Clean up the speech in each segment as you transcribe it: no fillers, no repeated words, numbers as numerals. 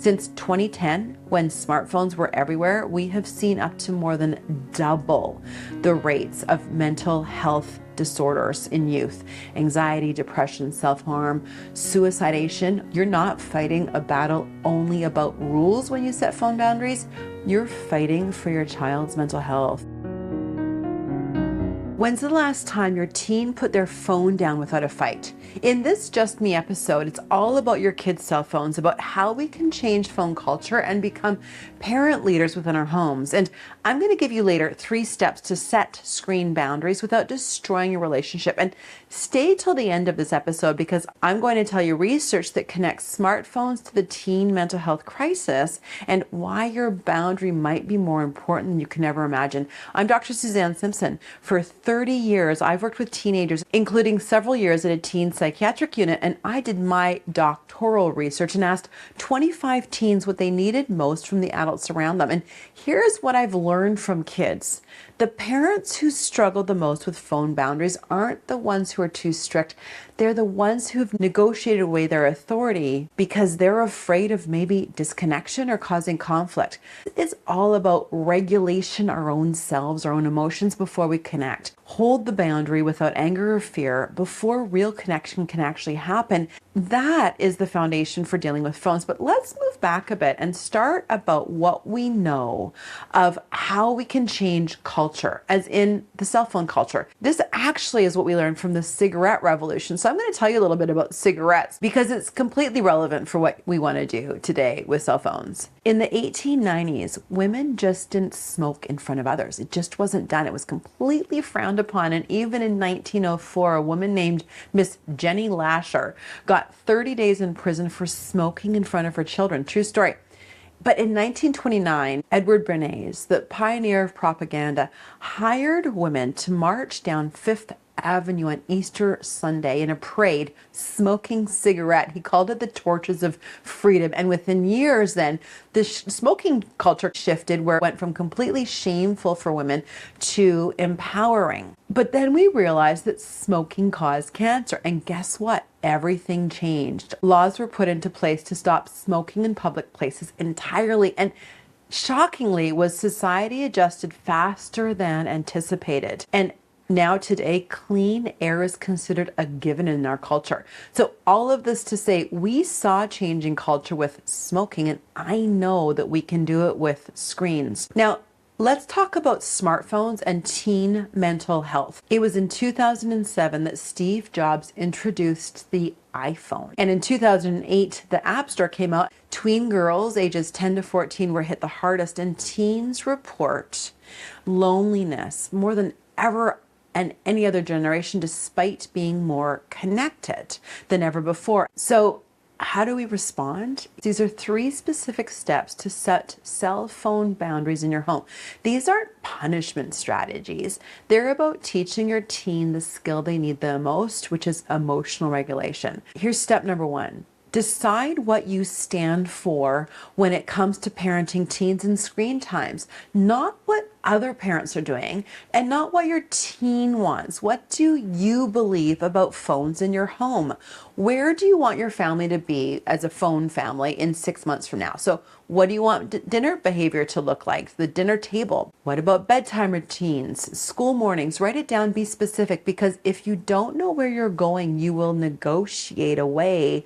Since 2010, when smartphones were everywhere, we have seen up to more than double the rates of mental health disorders in youth. Anxiety, depression, self-harm, suicidation. You're not fighting a battle only about rules when you set phone boundaries. You're fighting for your child's mental health. When's the last time your teen put their phone down without a fight? In this Just Me episode, it's all about your kids' cell phones, about how we can change phone culture and become parent leaders within our homes. And I'm going to give you later 3 steps to set screen boundaries without destroying your relationship. And stay till the end of this episode because I'm going to tell you research that connects smartphones to the teen mental health crisis and why your boundary might be more important than you can ever imagine. I'm Dr. Suzanne Simpson. For 30 years, I've worked with teenagers, including several years at a teen psychiatric unit, and I did my doctoral research and asked 25 teens what they needed most from the adults around them. And here's what I've learned from kids. The parents who struggle the most with phone boundaries aren't the ones who are too strict. They're the ones who've negotiated away their authority because they're afraid of maybe disconnection or causing conflict. It's all about regulation, our own selves, our own emotions before we connect. Hold the boundary without anger or fear before real connection can actually happen. That is the foundation for dealing with phones. But let's move back a bit and start about what we know of how we can change culture, as in the cell phone culture. This actually is what we learned from the cigarette revolution. So I'm going to tell you a little bit about cigarettes because it's completely relevant for what we want to do today with cell phones. In the 1890s, women just didn't smoke in front of others. It just wasn't done. It was completely frowned upon. And even in 1904, a woman named Miss Jenny Lasher got 30 days in prison for smoking in front of her children. True story. But in 1929, Edward Bernays, the pioneer of propaganda, hired women to march down Fifth Avenue on Easter Sunday in a parade, smoking cigarette. He called it the torches of freedom. And within years then, the smoking culture shifted where it went from completely shameful for women to empowering. But then we realized that smoking caused cancer. And guess what? Everything changed. Laws were put into place to stop smoking in public places entirely. And shockingly, was society adjusted faster than anticipated. And now today, clean air is considered a given in our culture. So all of this to say, we saw changing culture with smoking, and I know that we can do it with screens. Now, let's talk about smartphones and teen mental health. It was in 2007 that Steve Jobs introduced the iPhone. And in 2008, the App Store came out. Tween girls ages 10 to 14 were hit the hardest, and teens report loneliness more than ever and any other generation, despite being more connected than ever before. So how do we respond? These are 3 specific steps to set cell phone boundaries in your home. These aren't punishment strategies. They're about teaching your teen the skill they need the most, which is emotional regulation. Here's step number 1. Decide what you stand for when it comes to parenting teens and screen times, not what other parents are doing and not what your teen wants. What do you believe about phones in your home? Where do you want your family to be as a phone family in 6 months from now? So what do you want dinner behavior to look like? The dinner table. What about bedtime routines, school mornings? Write it down, be specific, because if you don't know where you're going, you will negotiate away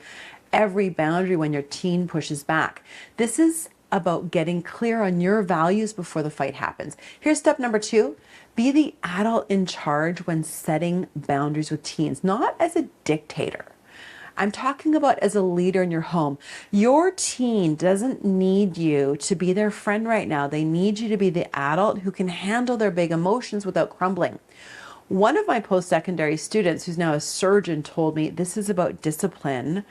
every boundary when your teen pushes back. This is about getting clear on your values before the fight happens. Here's step number 2. Be the adult in charge when setting boundaries with teens, not as a dictator. I'm talking about as a leader in your home. Your teen doesn't need you to be their friend right now. They need you to be the adult who can handle their big emotions without crumbling. One of my post-secondary students, who's now a surgeon, told me this is about discipline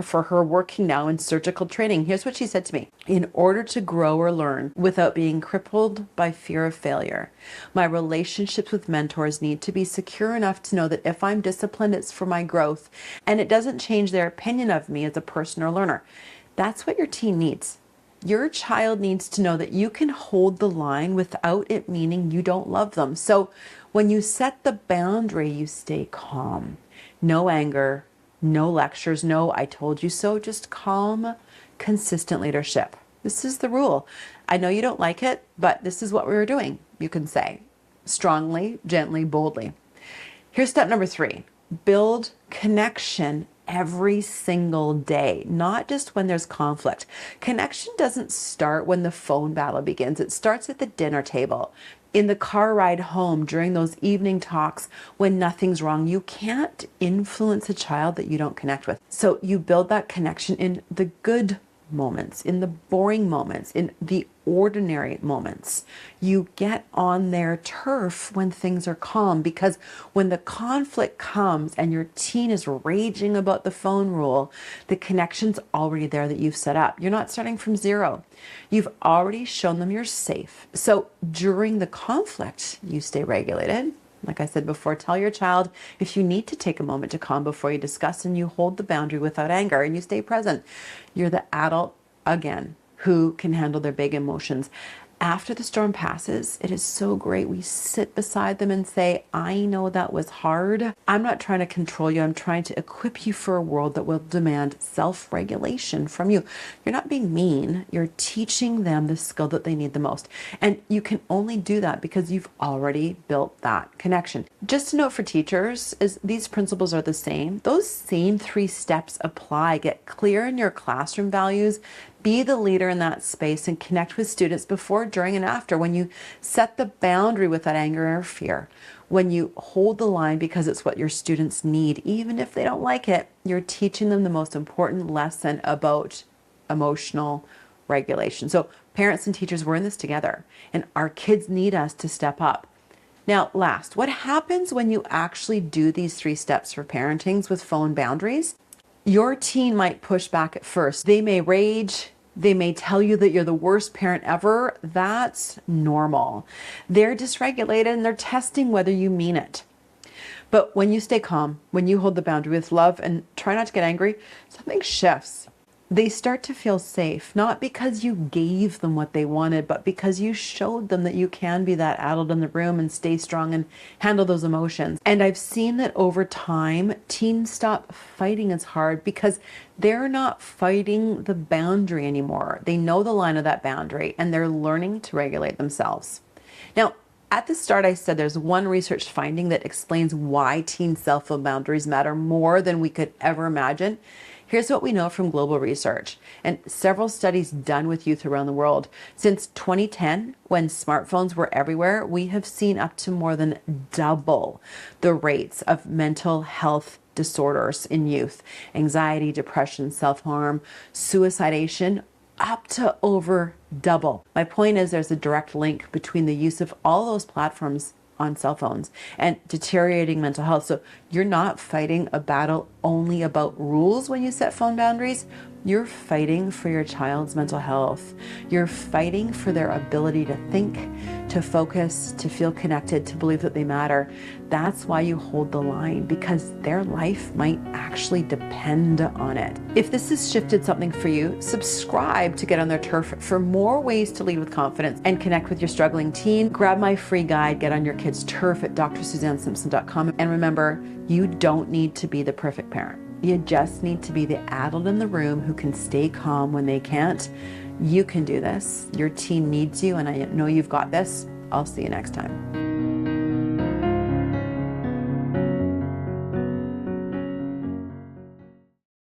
for her working now in surgical training. Here's what she said to me. In order to grow or learn without being crippled by fear of failure, my relationships with mentors need to be secure enough to know that if I'm disciplined, it's for my growth, and it doesn't change their opinion of me as a person or learner. That's what your teen needs. Your child needs to know that you can hold the line without it meaning you don't love them. So when you set the boundary, you stay calm. No anger, no lectures, no "I told you so," just calm consistent leadership. This is the rule. I know you don't like it, but this is what we were doing, you can say. Strongly, gently, boldly. Here's step number 3. Build connection every single day, not just when there's conflict. Connection doesn't start when the phone battle begins. It starts at the dinner table, in the car ride home, during those evening talks when nothing's wrong. You can't influence a child that you don't connect with. So you build that connection in the good moments, in the boring moments, in the ordinary moments. You get on their turf when things are calm, because when the conflict comes and your teen is raging about the phone rule, the connection's already there that you've set up. You're not starting from zero. You've already shown them you're safe. So during the conflict, you stay regulated. Like I said before, tell your child if you need to take a moment to calm before you discuss, and you hold the boundary without anger and you stay present. You're the adult, again, who can handle their big emotions. After the storm passes, it is so great. We sit beside them and say, I know that was hard. I'm not trying to control you. I'm trying to equip you for a world that will demand self-regulation from you. You're not being mean. You're teaching them the skill that they need the most. And you can only do that because you've already built that connection. Just a note for teachers is these principles are the same. Those same 3 steps apply. Get clear in your classroom values. Be the leader in that space and connect with students before, during, and after. When you set the boundary without anger or fear, when you hold the line because it's what your students need, even if they don't like it, you're teaching them the most important lesson about emotional regulation. So parents and teachers, we're in this together, and our kids need us to step up. Now, last, what happens when you actually do these 3 steps for parenting with phone boundaries? Your teen might push back at first. They may rage. They may tell you that you're the worst parent ever. That's normal. They're dysregulated and they're testing whether you mean it. But when you stay calm, when you hold the boundary with love and try not to get angry, something shifts. They start to feel safe, not because you gave them what they wanted, but because you showed them that you can be that adult in the room and stay strong and handle those emotions. And I've seen that over time, teens stop fighting as hard because they're not fighting the boundary anymore. They know the line of that boundary and they're learning to regulate themselves. Now, at the start, I said there's one research finding that explains why teen cell phone boundaries matter more than we could ever imagine. Here's what we know from global research and several studies done with youth around the world. Since 2010, when smartphones were everywhere, we have seen up to more than double the rates of mental health disorders in youth. Anxiety, depression, self-harm, suicidation, up to over double. My point is there's a direct link between the use of all those platforms on cell phones and deteriorating mental health. So you're not fighting a battle only about rules when you set phone boundaries. You're fighting for your child's mental health. You're fighting for their ability to think, to focus, to feel connected, to believe that they matter. That's why you hold the line, because their life might actually depend on it. If this has shifted something for you, subscribe to get on their turf for more ways to lead with confidence and connect with your struggling teen. Grab my free guide, Get on Your Kid's Turf, at drsuzannesimpson.com. And remember, you don't need to be the perfect parent. You just need to be the adult in the room who can stay calm when they can't. You can do this. Your teen needs you, and I know you've got this. I'll see you next time.